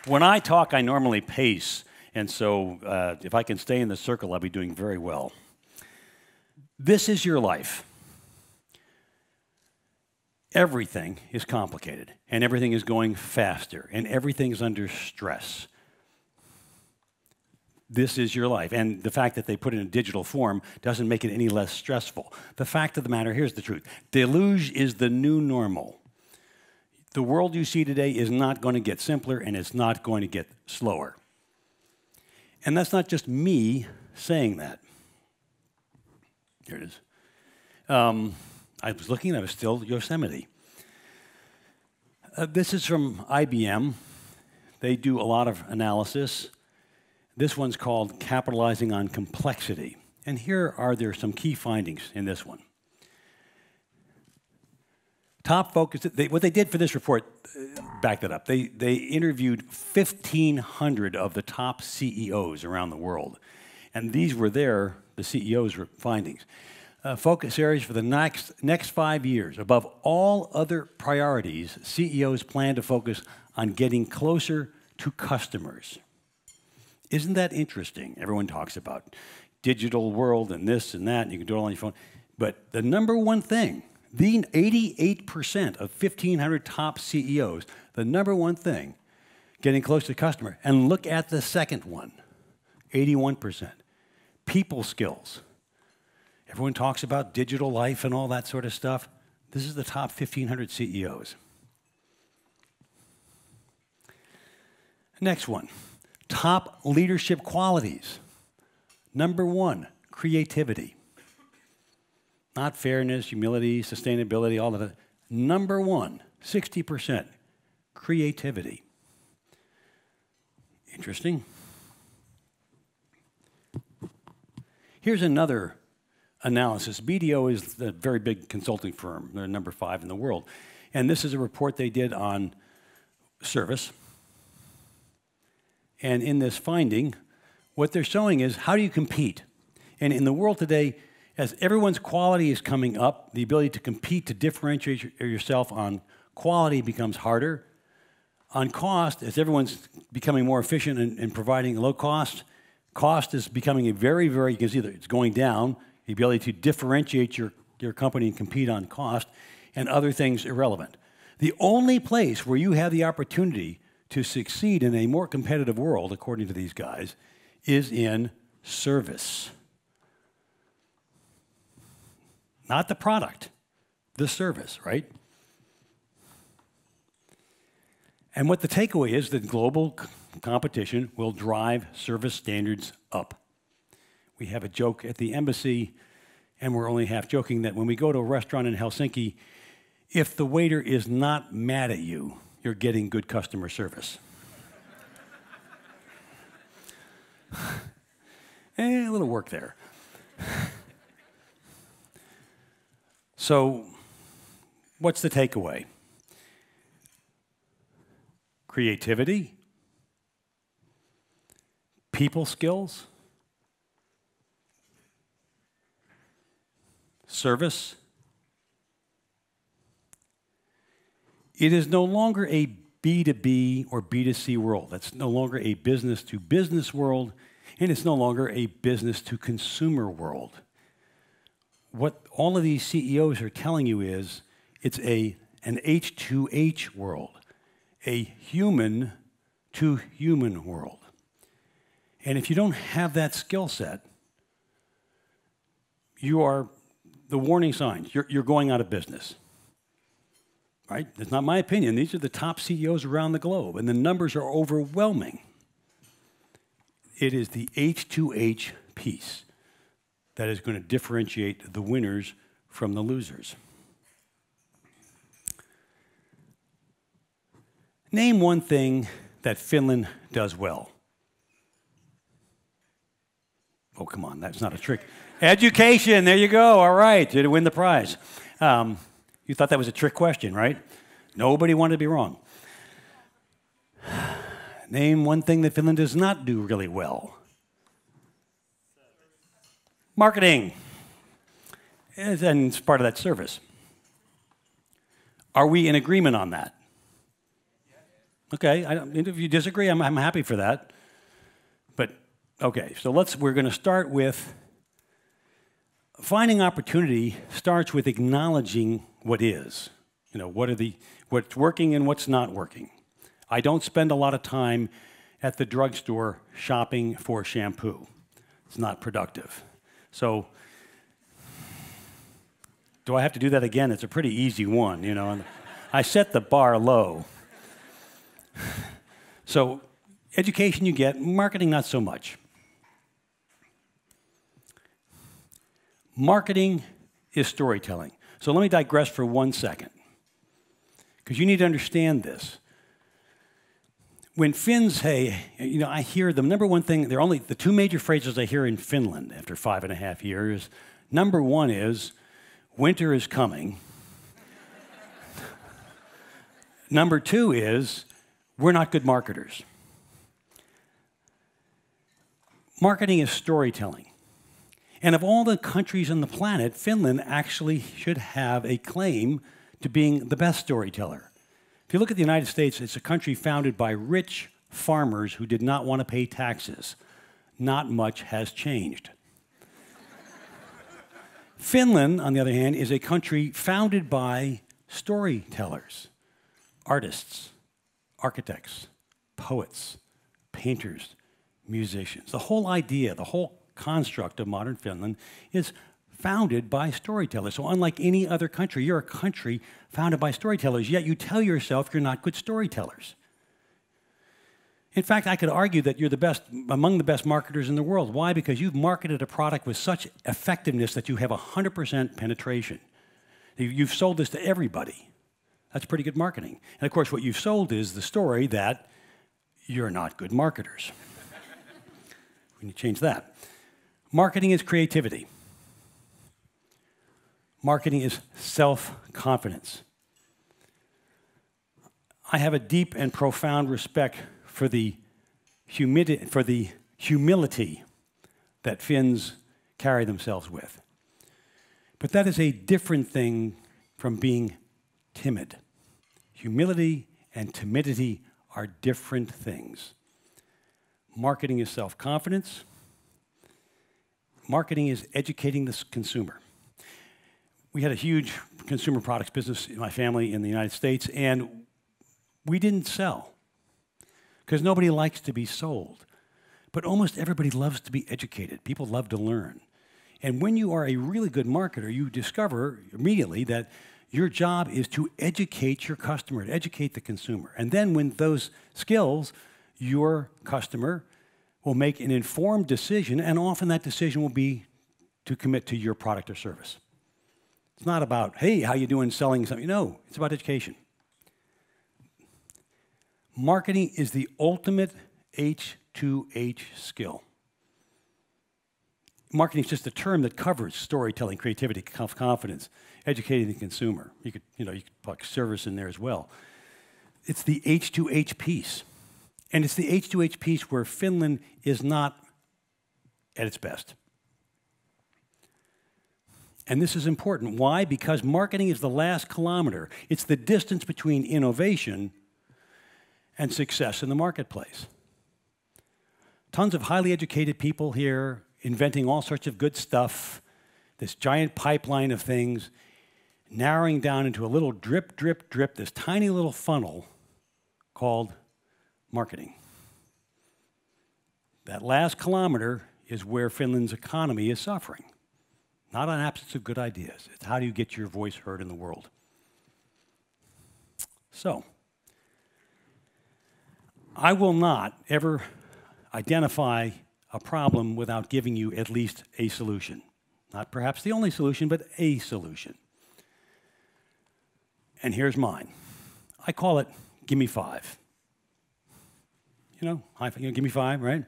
When I talk, I normally pace, and so if I can stay in the circle, I'll be doing very well. This is your life. Everything is complicated, and everything is going faster, and everything is under stress. This is your life, and the fact that they put it in digital form doesn't make it any less stressful. The fact of the matter, here's the truth. Deluge is the new normal. The world you see today is not going to get simpler, and it's not going to get slower. And that's not just me saying that. Here it is. I was looking, I was still Yosemite. This is from IBM. They do a lot of analysis. This one's called Capitalizing on Complexity. And here are there some key findings in this one. Top focus, what they did for this report, back that up. They interviewed 1,500 of the top CEOs around the world. And these were the CEOs' findings. Focus areas for the next 5 years. Above all other priorities, CEOs plan to focus on getting closer to customers. Isn't that interesting? Everyone talks about digital world and this and that, and you can do it on your phone. But the number one thing, the 88% of 1,500 top CEOs, the number one thing, getting close to the customer. And look at the second one, 81%. People skills. Everyone talks about digital life and all that sort of stuff. This is the top 1,500 CEOs. Next one, top leadership qualities. Number one, creativity. Not fairness, humility, sustainability, all of that. Number one, 60%, creativity. Interesting. Here's another analysis. BDO is a very big consulting firm. They're number 5 in the world. And this is a report they did on service. And in this finding, what they're showing is how do you compete? And in the world today, as everyone's quality is coming up, the ability to compete, to differentiate yourself on quality becomes harder. On cost, as everyone's becoming more efficient in providing low cost, cost is becoming a very, you can see that it's going down. The ability to differentiate your company and compete on cost, and other things irrelevant. The only place where you have the opportunity to succeed in a more competitive world, according to these guys, is in service. Not the product, the service, right? And what the takeaway is that global competition will drive service standards up. We have a joke at the embassy, and we're only half joking, that when we go to a restaurant in Helsinki, if the waiter is not mad at you, you're getting good customer service. A little work there. So, what's the takeaway? Creativity, people skills, service. It is no longer a B2B or B2C world. That's no longer a business-to-business world, and it's no longer a business-to-consumer world. What all of these CEOs are telling you is it's an H2H world, a human-to-human world. And if you don't have that skill set, you are the warning signs. You're going out of business. Right? It's not my opinion. These are the top CEOs around the globe, and the numbers are overwhelming. It is the H2H piece that is going to differentiate the winners from the losers. Name one thing that Finland does well. Oh, come on, that's not a trick. Education, there you go. All right, did win the prize. You thought that was a trick question, right? Nobody wanted to be wrong. Name one thing that Finland does not do really well. Marketing. And it's part of that service. Are we in agreement on that? Okay, if you disagree, I'm happy for that. But, okay, so we're going to start with finding opportunity starts with acknowledging what is. You know, what's working and what's not working. I don't spend a lot of time at the drugstore shopping for shampoo. It's not productive. So, do I have to do that again? It's a pretty easy one, you know. And I set the bar low. So, education you get, marketing not so much. Marketing is storytelling. So let me digress for 1 second, because you need to understand this. When Finns say, you know, I hear the number one thing, they're only the two major phrases I hear in Finland after 5.5 years. Number one is, winter is coming. Number two is, we're not good marketers. Marketing is storytelling. And of all the countries on the planet, Finland actually should have a claim to being the best storyteller. If you look at the United States, it's a country founded by rich farmers who did not want to pay taxes. Not much has changed. Finland, on the other hand, is a country founded by storytellers, artists, architects, poets, painters, musicians. The whole idea, the whole construct of modern Finland is founded by storytellers. So unlike any other country, you're a country founded by storytellers, yet you tell yourself you're not good storytellers. In fact, I could argue that you're the best, among the best marketers in the world. Why? Because you've marketed a product with such effectiveness that you have 100% penetration. You've sold this to everybody. That's pretty good marketing. And of course, what you've sold is the story that you're not good marketers. We need to change that. Marketing is creativity. Marketing is self-confidence. I have a deep and profound respect for the humility that Finns carry themselves with. But that is a different thing from being timid. Humility and timidity are different things. Marketing is self-confidence. Marketing is educating the consumer. We had a huge consumer products business in my family in the United States, and we didn't sell because nobody likes to be sold. But almost everybody loves to be educated. People love to learn. And when you are a really good marketer, you discover immediately that your job is to educate your customer, to educate the consumer. And then when those skills, your customer will make an informed decision, and often that decision will be to commit to your product or service. It's not about, hey, how you doing selling something? No, it's about education. Marketing is the ultimate H2H skill. Marketing is just a term that covers storytelling, creativity, confidence, educating the consumer. You could put service in there as well. It's the H2H piece. And it's the H2H piece where Finland is not at its best. And this is important. Why? Because marketing is the last kilometer. It's the distance between innovation and success in the marketplace. Tons of highly educated people here inventing all sorts of good stuff, this giant pipeline of things, narrowing down into a little drip, drip, drip, this tiny little funnel called marketing. That last kilometer is where Finland's economy is suffering. Not an absence of good ideas. It's how do you get your voice heard in the world. So, I will not ever identify a problem without giving you at least a solution. Not perhaps the only solution, but a solution. And here's mine. I call it, give me five. Give me five, right?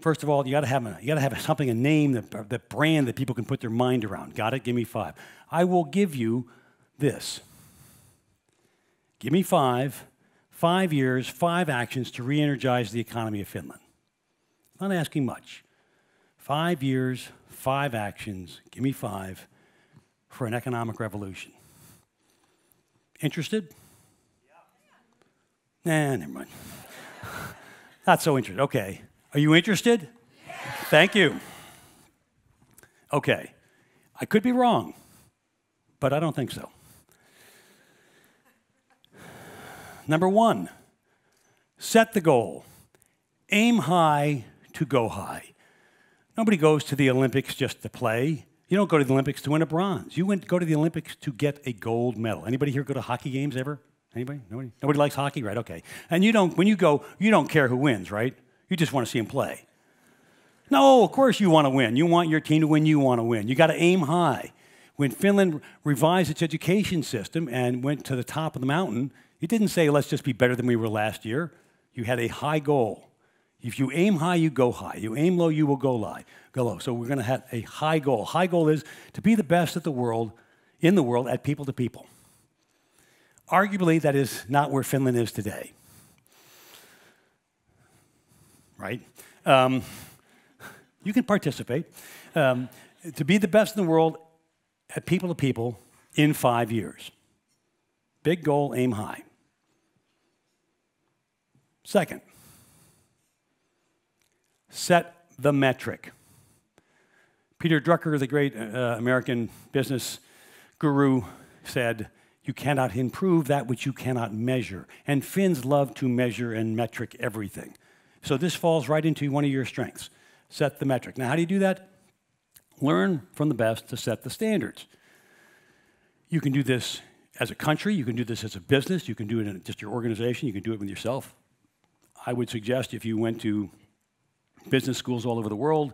First of all, you got to have something, a name, the brand that people can put their mind around. Got it? Give me five. I will give you this. Give me 5 years, 5 actions to re-energize the economy of Finland. Not asking much. 5 years, 5 actions. Give me 5 for an economic revolution. Interested? Nah, never mind. Not so interested. Okay. Are you interested? Yeah. Thank you. Okay. I could be wrong, but I don't think so. Number one, set the goal. Aim high to go high. Nobody goes to the Olympics just to play. You don't go to the Olympics to win a bronze. You go to the Olympics to get a gold medal. Anybody here go to hockey games ever? Anybody? Nobody? Nobody likes hockey? Right, okay. And when you go, you don't care who wins, right? You just want to see them play. No, of course you want to win. You want your team to win, you want to win. You got to aim high. When Finland revised its education system and went to the top of the mountain, it didn't say, let's just be better than we were last year. You had a high goal. If you aim high, you go high. You aim low, you will go low. So we're going to have a high goal. High goal is to be the best in the world at people to people. Arguably, that is not where Finland is today. Right? You can participate. To be the best in the world at people to people in 5 years. Big goal, aim high. Second, set the metric. Peter Drucker, the great American business guru, said, you cannot improve that which you cannot measure. And Finns love to measure and metric everything. So this falls right into one of your strengths. Set the metric. Now, how do you do that? Learn from the best to set the standards. You can do this as a country. You can do this as a business. You can do it in just your organization. You can do it with yourself. I would suggest if you went to business schools all over the world,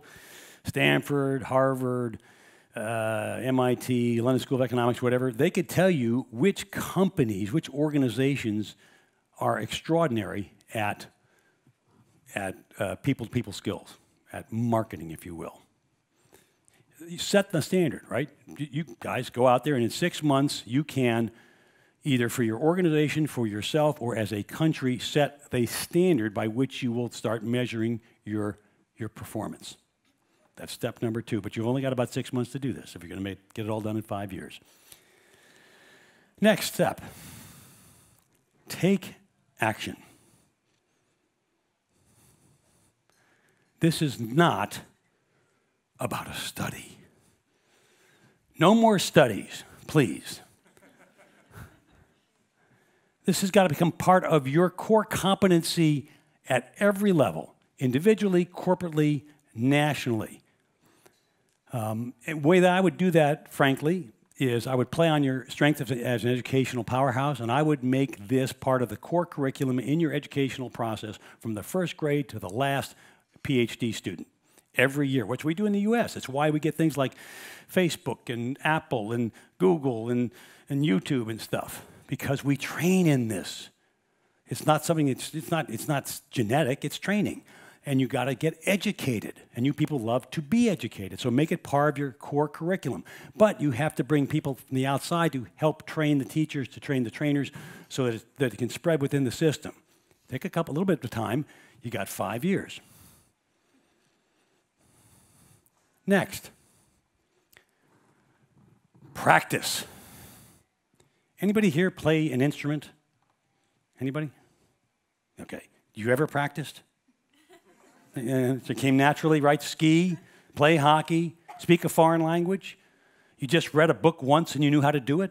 Stanford, Harvard, MIT, London School of Economics, whatever, they could tell you which companies, which organizations are extraordinary at people-to-people skills, at marketing, if you will. You set the standard, right? You guys go out there, and in 6 months, you can, either for your organization, for yourself, or as a country, set the standard by which you will start measuring your performance. That's step number 2, but you've only got about 6 months to do this if you're going to get it all done in 5 years. Next step, take action. This is not about a study. No more studies, please. This has got to become part of your core competency at every level, individually, corporately, nationally. The way that I would do that, frankly, is I would play on your strength as an educational powerhouse, and I would make this part of the core curriculum in your educational process from the first grade to the last PhD student every year, which we do in the US. It's why we get things like Facebook and Apple and Google and YouTube and stuff, because we train in this. It's not something, it's not genetic, it's training. And you got to get educated, and you people love to be educated, so make it part of your core curriculum. But you have to bring people from the outside to help train the teachers, to train the trainers, so that it can spread within the system. Take a little bit of time. You got 5 years. Next, practice. Anybody here play an instrument? Anybody? Okay. You ever practiced? It came naturally, right? Ski, play hockey, speak a foreign language. You just read a book once and you knew how to do it.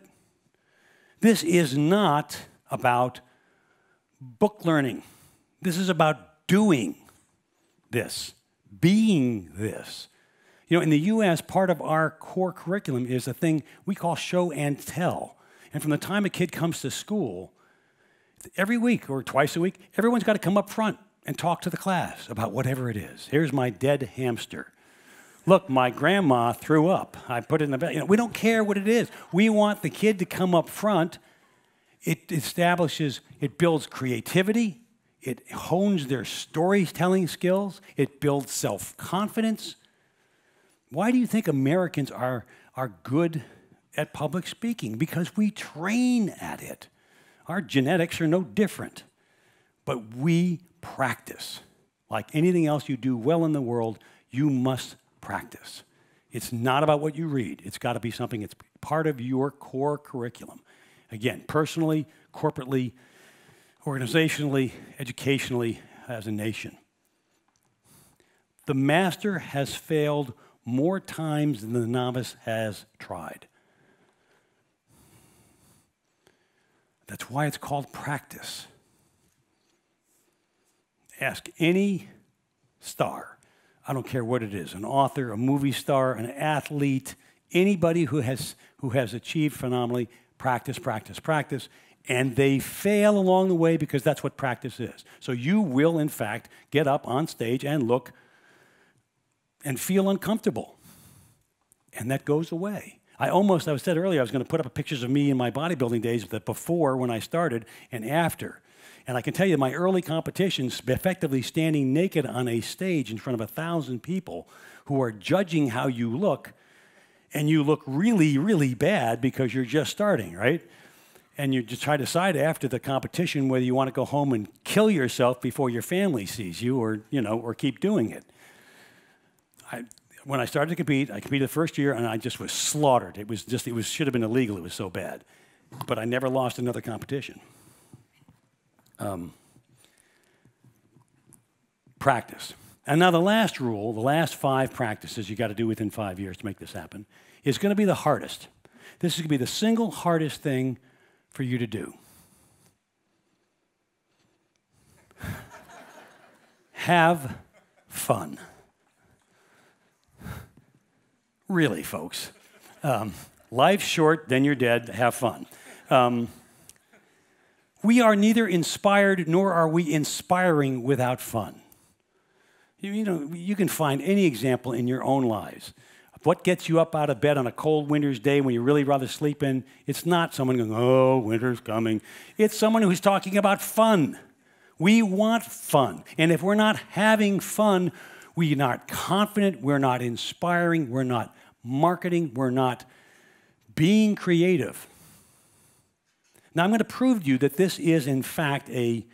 This is not about book learning. This is about doing this, being this. You know, in the US, part of our core curriculum is a thing we call show and tell. And from the time a kid comes to school, every week or twice a week, everyone's got to come up front and talk to the class about whatever it is. Here's my dead hamster. Look, my grandma threw up. I put it in the bed. You know, we don't care what it is. We want the kid to come up front. It establishes, it builds creativity. It hones their storytelling skills. It builds self-confidence. Why do you think Americans are good at public speaking? Because we train at it. Our genetics are no different. But we practice. Like anything else you do well in the world, you must practice. It's not about what you read. It's got to be something that's part of your core curriculum. Again, personally, corporately, organizationally, educationally, as a nation. The master has failed more times than the novice has tried. That's why it's called practice. Ask any star, I don't care what it is, an author, a movie star, an athlete, anybody who has achieved phenomenally, practice, practice, practice, and they fail along the way because that's what practice is. So you will, in fact, get up on stage and look and feel uncomfortable. And that goes away. I said earlier I was going to put up pictures of me in my bodybuilding days, the before when I started and after. And I can tell you my early competitions, effectively standing naked on a stage in front of 1,000 people who are judging how you look, and you look really, really bad because you're just starting, right? And you just try to decide after the competition whether you want to go home and kill yourself before your family sees you or keep doing it. When I started to compete, I competed the first year and I just was slaughtered. It should have been illegal, it was so bad. But I never lost another competition. Practice. And now the last rule, the last 5 practices you got to do within 5 years to make this happen, is going to be the hardest. This is going to be the single hardest thing for you to do. Have fun. Really, folks. Life's short, then you're dead. Have fun. We are neither inspired nor are we inspiring without fun. You can find any example in your own lives. What gets you up out of bed on a cold winter's day when you really rather sleep in? It's not someone going, oh, winter's coming. It's someone who's talking about fun. We want fun. And if we're not having fun, we're not confident, we're not inspiring, we're not marketing, we're not being creative. Now, I'm going to prove to you that this is, in fact, I've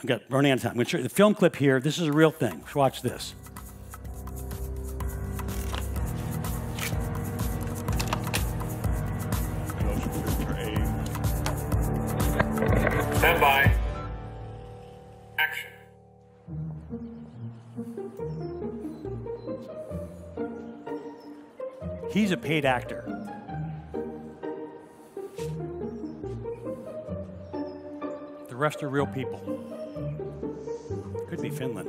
got running out of time. I'm going to show you the film clip here. This is a real thing. Watch this. Stand by. Action. He's a paid actor. The rest are real people. Could be Finland.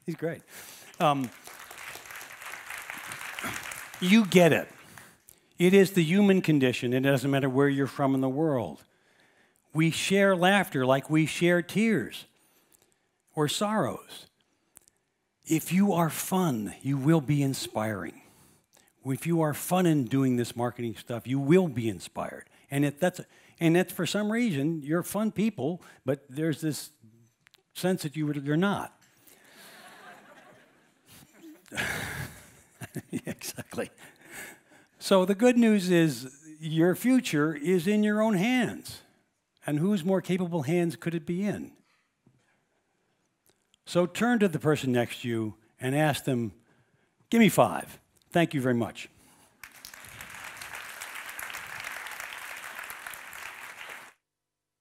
He's great. You get it. It is the human condition. It doesn't matter where you're from in the world. We share laughter like we share tears or sorrows. If you are fun, you will be inspiring. If you are fun in doing this marketing stuff, you will be inspired. And that's for some reason, you're fun people, but there's this sense that you're not. Yeah, exactly. So the good news is your future is in your own hands. And whose more capable hands could it be in? So turn to the person next to you and ask them, give me 5. Thank you very much.